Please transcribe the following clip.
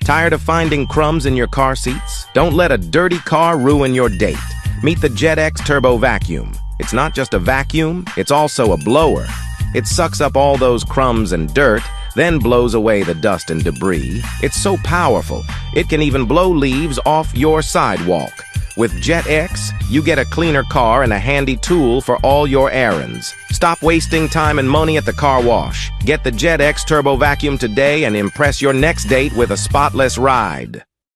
Tired of finding crumbs in your car seats? Don't let a dirty car ruin your date. Meet the Jet X Turbo Vacuum. It's not just a vacuum, it's also a blower. It sucks up all those crumbs and dirt, then blows away the dust and debris. It's so powerful, it can even blow leaves off your sidewalk. With Jet X, you get a cleaner car and a handy tool for all your errands. Stop wasting time and money at the car wash. Get the Jet X Turbo Vacuum today and impress your next date with a spotless ride.